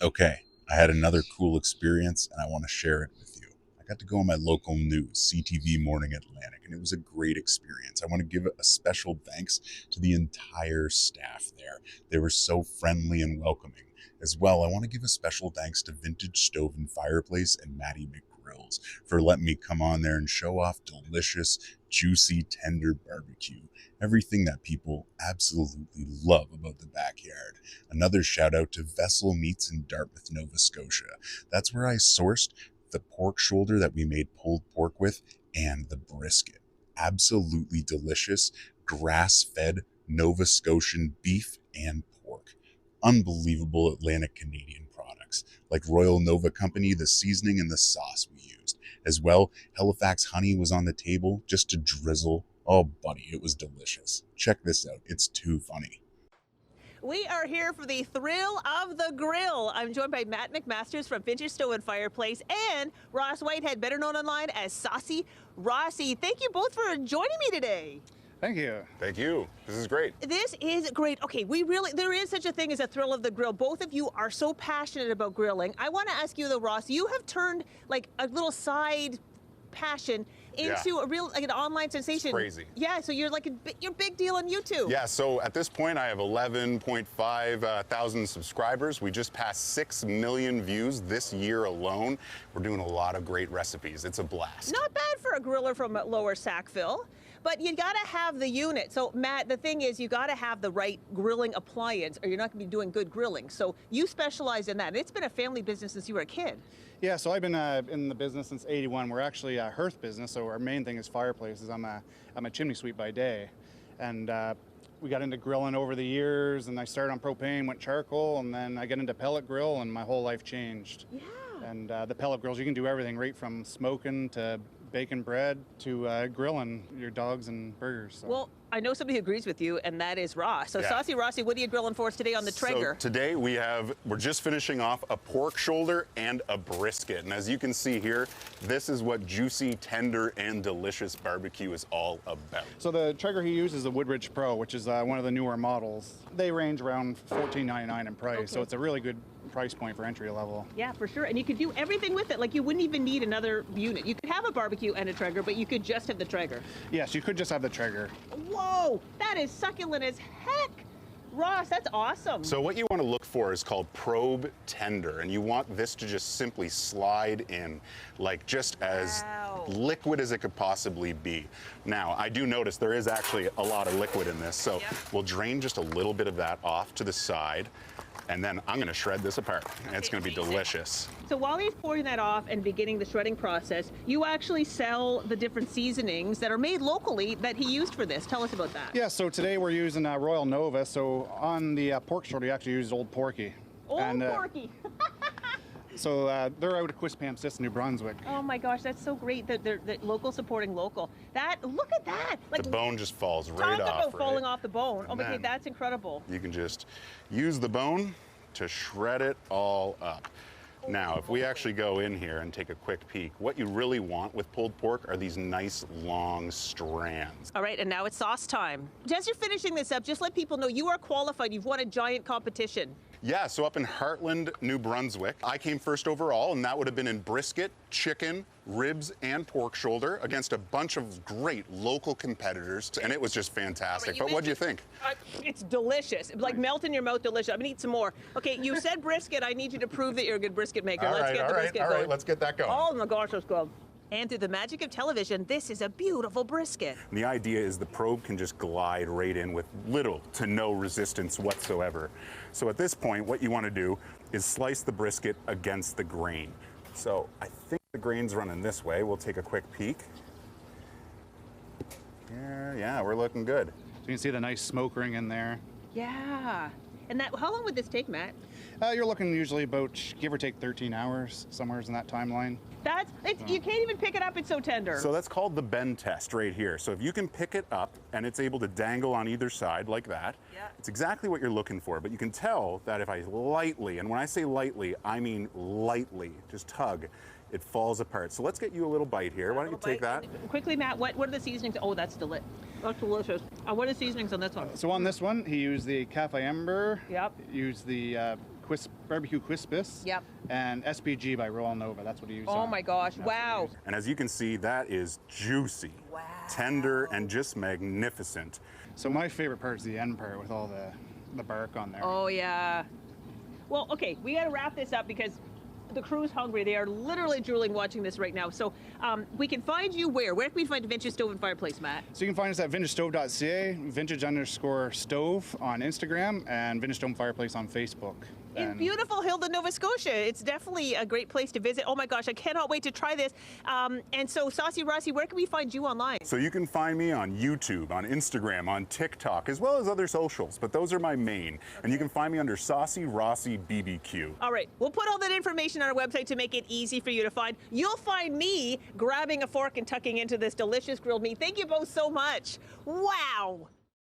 Okay, I had another cool experience and I want to share it with you. I got to go on my local news, CTV Morning Atlantic, and it was a great experience. I want to give a special thanks to the entire staff there. They were so friendly and welcoming. As well, I want to give a special thanks to Vintage Stove and Fireplace and Matty McGrills for letting me come on there and show off delicious, juicy, tender barbecue. Everything that people absolutely love about the backyard. Another shout out to Vessel Meats in Dartmouth, Nova Scotia. That's where I sourced the pork shoulder that we made pulled pork with and the brisket. Absolutely delicious, grass-fed Nova Scotian beef and pork. Unbelievable Atlantic Canadian products like Royal Nova Company, the seasoning and the sauce we used. As well, Halifax Honey was on the table just to drizzle. Oh, buddy, it was delicious. Check this out. It's too funny. We are here for the thrill of the grill. I'm joined by Matt McMasters from Vintage Stove and Fireplace and Ross Whitehead, better known online as Saucy Rossy. Thank you both for joining me today. Thank you. Thank you. This is great. This is great. Okay, there is such a thing as a thrill of the grill. Both of you are so passionate about grilling. I want to ask you though, Ross, you have turned like a little side passion into a real, like an online sensation. It's crazy. Yeah, so you're like you're big deal on YouTube. Yeah, so at this point I have 11.5 thousand subscribers. We just passed 6 million views this year alone. We're doing a lot of great recipes. It's a blast. Not bad for a griller from Lower Sackville. But you gotta have the unit. So Matt, the thing is you gotta have the right grilling appliance or you're not gonna be doing good grilling. So you specialize in that. It's been a family business since you were a kid. Yeah, so I've been in the business since '81. We're actually a hearth business, so our main thing is fireplaces. I'm a chimney sweep by day, and we got into grilling over the years. And I started on propane, went charcoal, and then I got into pellet grill, and my whole life changed. Yeah. And the pellet grills, you can do everything, right from smoking to baking bread to grilling your dogs and burgers. So. Well, I know somebody who agrees with you, and that is Ross. So Yeah. Saucy Rossy, what are you grilling for us today on the Traeger? So today we're just finishing off a pork shoulder and a brisket. And as you can see here, this is what juicy, tender, and delicious barbecue is all about. So the Traeger he uses is a Woodridge Pro, which is one of the newer models. They range around $14.99 in price, so it's a really good price point for entry level. Yeah, for sure. And you could do everything with it. Like you wouldn't even need another unit. You could have a barbecue and a Traeger, but you could just have the Traeger. Yes, you could just have the Traeger. Whoa, that is succulent as heck. Ross, that's awesome. So what you want to look for is called probe tender, and you want this to just simply slide in, like just as liquid as it could possibly be. Now, I do notice there is actually a lot of liquid in this, so we'll drain just a little bit of that off to the side, and then I'm going to shred this apart. And it's going to be delicious. So while he's pouring that off and beginning the shredding process, you actually sell the different seasonings that are made locally that he used for this. Tell us about that. Yeah, so today we're using Royal Nova. So on the pork shoulder, you actually use Old Porky. Porky. So they're out of Quispamsis, New Brunswick. Oh my gosh, that's so great that they're local supporting local. Look at that. Like, the bone just falls right off. Talk about falling off the bone. Oh my God, that's incredible. You can just use the bone to shred it all up. Now, if we actually go in here and take a quick peek, what you really want with pulled pork are these nice long strands. All right, and now it's sauce time. As you're finishing this up, just let people know you are qualified. You've won a giant competition. Yeah, so up in Heartland, New Brunswick, I came first overall, and that would have been in brisket, chicken, ribs, and pork shoulder against a bunch of great local competitors, and it was just fantastic. But what do you think? It's delicious. Like melt in your mouth, delicious. I'm gonna eat some more. Okay, you said brisket. I need you to prove that you're a good brisket maker. Let's get the brisket going. All right, let's get that going. Oh my gosh, let's go. And through the magic of television, this is a beautiful brisket. And the idea is the probe can just glide right in with little to no resistance whatsoever. So at this point, what you want to do is slice the brisket against the grain. So I think the grain's running this way. We'll take a quick peek. Yeah, we're looking good. So you can see the nice smoke ring in there. Yeah. And how long would this take, Matt? You're looking usually about, give or take 13 hours, somewhere in that timeline. You can't even pick it up, it's so tender. So that's called the bend test right here. So if you can pick it up and it's able to dangle on either side like that, it's exactly what you're looking for. But you can tell that if I lightly, and when I say lightly, I mean lightly, just tug, it falls apart. So let's get you a little bite here. Why don't you take that? Quickly, Matt, what are the seasonings? Oh, that's delicious. What are the seasonings on this one? So on this one, he used the Café Ember. Yep. Used the barbecue Crispus. Yep. And SPG by Royal Nova. That's what he used. Oh my gosh, That's what he wow. used. And as you can see, that is juicy, tender, and just magnificent. So my favorite part is the end part with all the bark on there. Oh yeah. Well, okay, we got to wrap this up because the crew's hungry. They are literally drooling watching this right now. So we can find you where? Where can we find Vintage Stove and Fireplace, Matt? So you can find us at vintagestove.ca, vintage_stove on Instagram, and Vintage Stove and Fireplace on Facebook. In And beautiful Hilda, Nova Scotia. It's definitely a great place to visit. Oh my gosh, I cannot wait to try this. And so, Saucy Rossy, where can we find you online? So you can find me on YouTube, on Instagram, on TikTok, as well as other socials, but those are my main. And you can find me under SaucyRossyBBQ. All right, we'll put all that information on our website to make it easy for you to find. You'll find me grabbing a fork and tucking into this delicious grilled meat. Thank you both so much. Wow.